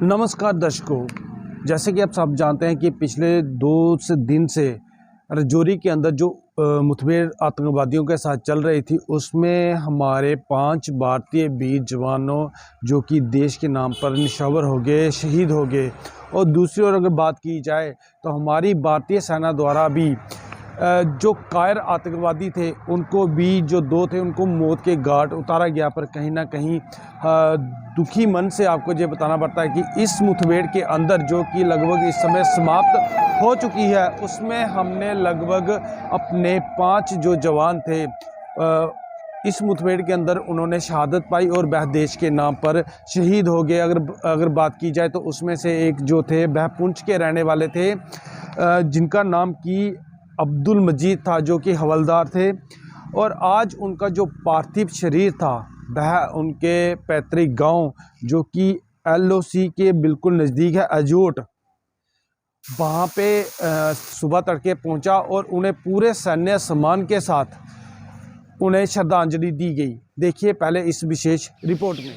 नमस्कार दर्शकों, जैसे कि आप सब जानते हैं कि पिछले 2 से दिन से रजौरी के अंदर जो मुठभेड़ आतंकवादियों के साथ चल रही थी, उसमें हमारे 5 भारतीय वीर जवानों जो कि देश के नाम पर निछावर हो गए, शहीद हो गए। और दूसरी ओर अगर बात की जाए तो हमारी भारतीय सेना द्वारा भी जो कायर आतंकवादी थे उनको भी जो 2 थे उनको मौत के घाट उतारा गया। पर कहीं ना कहीं दुखी मन से आपको ये बताना पड़ता है कि इस मुठभेड़ के अंदर जो कि लगभग इस समय समाप्त हो चुकी है, उसमें हमने लगभग अपने 5 जो जवान थे इस मुठभेड़ के अंदर उन्होंने शहादत पाई और वह देश के नाम पर शहीद हो गए। अगर बात की जाए तो उसमें से एक जो थे वह पुंछ के रहने वाले थे, जिनका नाम कि अब्दुल मजीद था, जो कि हवलदार थे। और आज उनका जो पार्थिव शरीर था वह उनके पैतृक गांव जो कि LOC के बिल्कुल नज़दीक है, अजोट, वहाँ पे सुबह तड़के पहुँचा और उन्हें पूरे सैन्य सम्मान के साथ उन्हें श्रद्धांजलि दी गई। देखिए पहले इस विशेष रिपोर्ट में।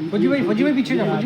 फौजी भाई पीछे जाओ।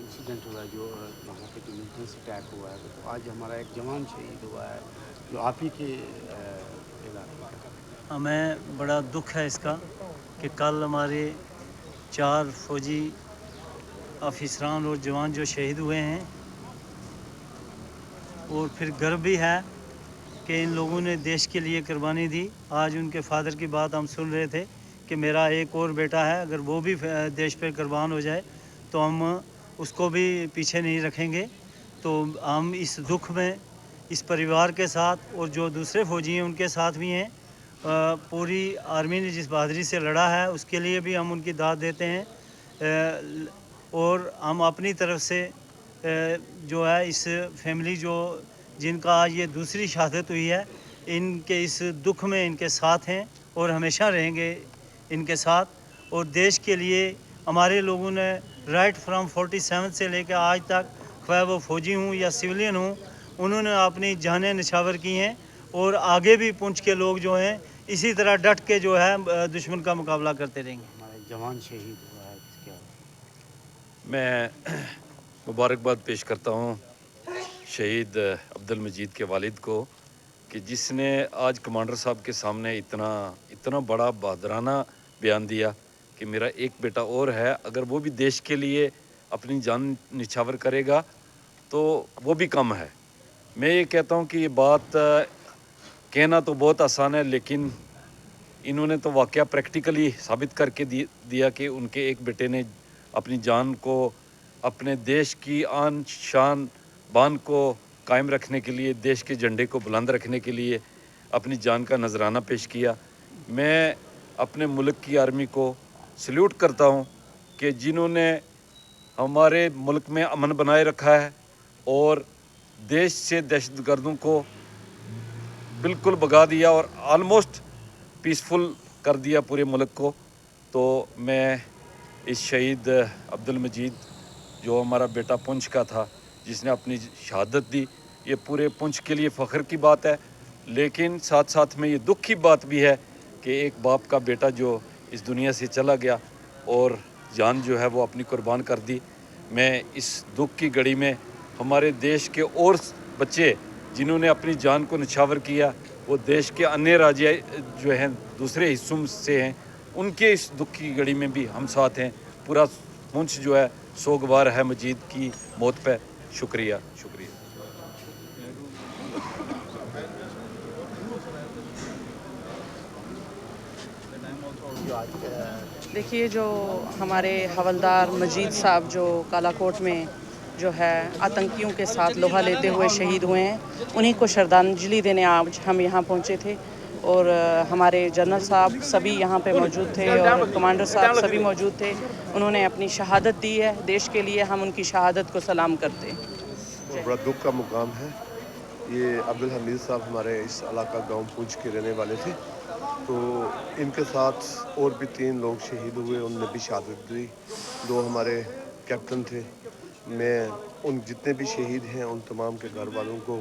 इंसिडेंट हुआ है जो वहाँ पे जो मिलिटेंस अटैक हुआ है, तो आज हमारा एक जवान शहीद हुआ है जो आप ही के इलाके का। हमें बड़ा दुख है इसका कि कल हमारे 4 फौजी अफसरान और जवान जो शहीद हुए हैं, और फिर गर्व भी है कि इन लोगों ने देश के लिए कुर्बानी दी। आज उनके फादर की बात हम सुन रहे थे कि मेरा एक और बेटा है, अगर वो भी देश पे कुर्बान हो जाए तो हम उसको भी पीछे नहीं रखेंगे। तो हम इस दुख में इस परिवार के साथ और जो दूसरे फौजी हैं उनके साथ भी हैं। पूरी आर्मी ने जिस बहादुरी से लड़ा है उसके लिए भी हम उनकी दाद देते हैं, और हम अपनी तरफ से जो है इस फैमिली जो जिनका आज ये दूसरी शहादत हुई है, इनके इस दुख में इनके साथ हैं और हमेशा रहेंगे इनके साथ। और देश के लिए हमारे लोगों ने राइट फ्रॉम 47 से लेकर आज तक, चाहे वो फौजी हूँ या सिविलियन हूँ, उन्होंने अपनी जानें निछावर की हैं। और आगे भी पुंछ के लोग जो हैं इसी तरह डट के जो है दुश्मन का मुकाबला करते रहेंगे। हमारा जवान शहीद हुआ है, इसके मैं मुबारकबाद पेश करता हूँ शहीद अब्दुल मजीद के वालिद को कि जिसने आज कमांडर साहब के सामने इतना बड़ा बहादुराना बयान दिया कि मेरा एक बेटा और है, अगर वो भी देश के लिए अपनी जान निछावर करेगा तो वो भी कम है। मैं ये कहता हूँ कि ये बात कहना तो बहुत आसान है, लेकिन इन्होंने तो वाकया प्रैक्टिकली साबित करके दिया कि उनके एक बेटे ने अपनी जान को अपने देश की आन शान बान को कायम रखने के लिए, देश के झंडे को बुलंद रखने के लिए अपनी जान का नजराना पेश किया। मैं अपने मुल्क की आर्मी को सल्यूट करता हूं कि जिन्होंने हमारे मुल्क में अमन बनाए रखा है और देश से दहशतगर्दों को बिल्कुल भगा दिया और ऑलमोस्ट पीसफुल कर दिया पूरे मुल्क को। तो मैं इस शहीद अब्दुल मजीद, जो हमारा बेटा पुंछ का था, जिसने अपनी शहादत दी, ये पूरे पुंछ के लिए फ़ख्र की बात है। लेकिन साथ साथ में ये दुख की बात भी है कि एक बाप का बेटा जो इस दुनिया से चला गया और जान जो है वो अपनी कुर्बान कर दी। मैं इस दुख की घड़ी में हमारे देश के और बच्चे जिन्होंने अपनी जान को निछावर किया, वो देश के अन्य राज्य जो हैं दूसरे हिस्सों से हैं, उनके इस दुख की घड़ी में भी हम साथ हैं। पूरा पुंछ जो है सोगवार है मजीद की मौत पे। शुक्रिया शुक्रिया। देखिए, जो हमारे हवलदार मजीद साहब जो कालाकोट में जो है आतंकियों के साथ लोहा लेते हुए शहीद हुए हैं, उन्हीं को श्रद्धांजलि देने आज हम यहाँ पहुँचे थे। और हमारे जनरल साहब सभी यहाँ पे मौजूद थे और कमांडर साहब सभी मौजूद थे। उन्होंने अपनी शहादत दी है देश के लिए, हम उनकी शहादत को सलाम करते हैं। बड़ा दुख का मुकाम है। ये अब्दुल हमीद साहब हमारे इस इलाका गांव पूंछ के रहने वाले थे, तो इनके साथ और भी 3 लोग शहीद हुए, उनने भी शहादत दी। 2 हमारे कैप्टन थे। मैं उन जितने भी शहीद हैं उन तमाम के घर वालों को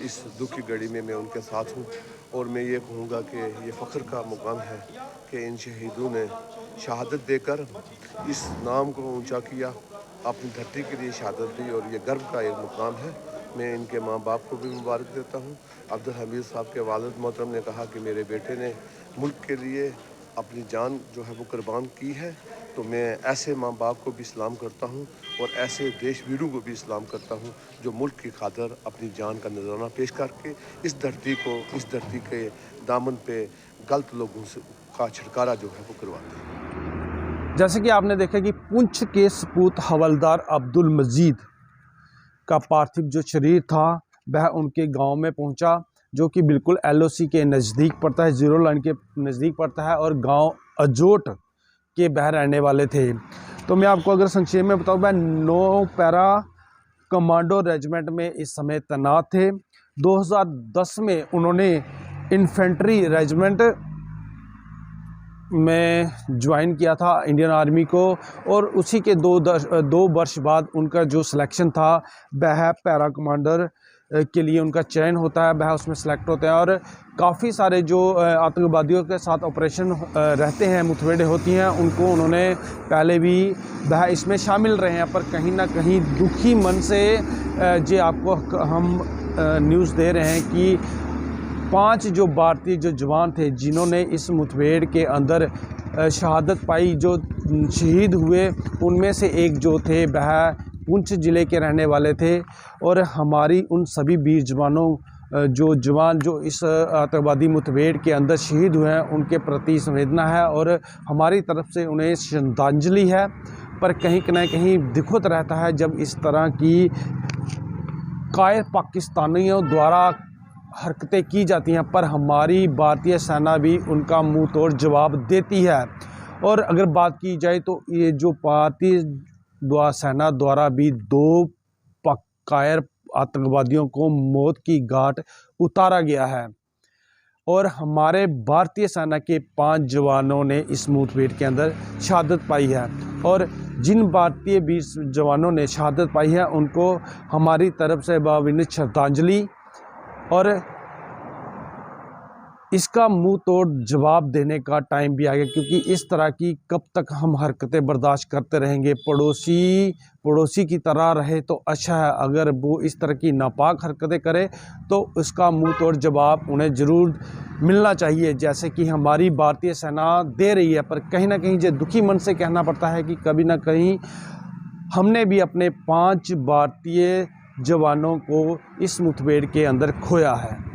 इस दुख की घड़ी में मैं उनके साथ हूँ। और मैं ये कहूँगा कि ये फ़ख्र का मुकाम है कि इन शहीदों ने शहादत देकर इस नाम को ऊंचा किया, अपनी धरती के लिए शहादत दी, और ये गर्व का एक मुकाम है। मैं इनके माँ बाप को भी मुबारक देता हूँ। अब्दुल हमीद साहब के वालिद मोहतरम ने कहा कि मेरे बेटे ने मुल्क के लिए अपनी जान जो है वो कुर्बान की है, तो मैं ऐसे माँ बाप को भी सलाम करता हूँ और ऐसे देशवीरों को भी सलाम करता हूँ जो मुल्क की खातिर अपनी जान का नजराना पेश करके इस धरती के दामन पे गलत लोगों से का छुटकारा जो है वो करवाते हैं। जैसे कि आपने देखा कि पुंछ के सपूत हवलदार अब्दुल मजीद का पार्थिव जो शरीर था वह उनके गांव में पहुंचा, जो कि बिल्कुल LOC के नज़दीक पड़ता है, 0 लाइन के नज़दीक पड़ता है, और गांव अजोट के बह रहने वाले थे। तो मैं आपको अगर संक्षेप में बताऊं, मैं 9 पैरा कमांडो रेजिमेंट में इस समय तैनात थे। 2010 में उन्होंने इन्फेंट्री रेजिमेंट में ज्वाइन किया था इंडियन आर्मी को, और उसी के 2 वर्ष बाद उनका जो सिलेक्शन था वह पैरा कमांडर के लिए उनका चयन होता है, वह उसमें सेलेक्ट होते हैं। और काफ़ी सारे जो आतंकवादियों के साथ ऑपरेशन रहते हैं, मुठभेड़ें होती हैं, उनको उन्होंने पहले भी वह इसमें शामिल रहे हैं। पर कहीं ना कहीं दुखी मन से जे आपको हम न्यूज़ दे रहे हैं कि 5 जो भारतीय जो जवान थे जिन्होंने इस मुठभेड़ के अंदर शहादत पाई, जो शहीद हुए, उनमें से एक जो थे वह पुंछ ज़िले के रहने वाले थे। और हमारी उन सभी वीर जवानों जो इस आतंकवादी मुठभेड़ के अंदर शहीद हुए हैं, उनके प्रति संवेदना है और हमारी तरफ से उन्हें श्रद्धांजलि है। पर कहीं ना कहीं दुखद रहता है जब इस तरह की कायर पाकिस्तानियों द्वारा हरकतें की जाती हैं, पर हमारी भारतीय सेना भी उनका मुंह तोड़ जवाब देती है। और अगर बात की जाए तो ये जो भारतीय सेना द्वारा भी 2 कायर आतंकवादियों को मौत की घाट उतारा गया है, और हमारे भारतीय सेना के 5 जवानों ने इस मुठभेड़ के अंदर शहादत पाई है। और जिन भारतीय वीर जवानों ने शहादत पाई है उनको हमारी तरफ से भावभीनी श्रद्धांजलि, और इसका मुंह तोड़ जवाब देने का टाइम भी आ गया, क्योंकि इस तरह की कब तक हम हरकतें बर्दाश्त करते रहेंगे। पड़ोसी की तरह रहे तो अच्छा है, अगर वो इस तरह की नापाक हरकतें करे तो उसका मुंह तोड़ जवाब उन्हें ज़रूर मिलना चाहिए, जैसे कि हमारी भारतीय सेना दे रही है। पर कहीं ना कहीं जो दुखी मन से कहना पड़ता है कि कभी ना कहीं हमने भी अपने 5 भारतीय जवानों को इस मुठभेड़ के अंदर खोया है।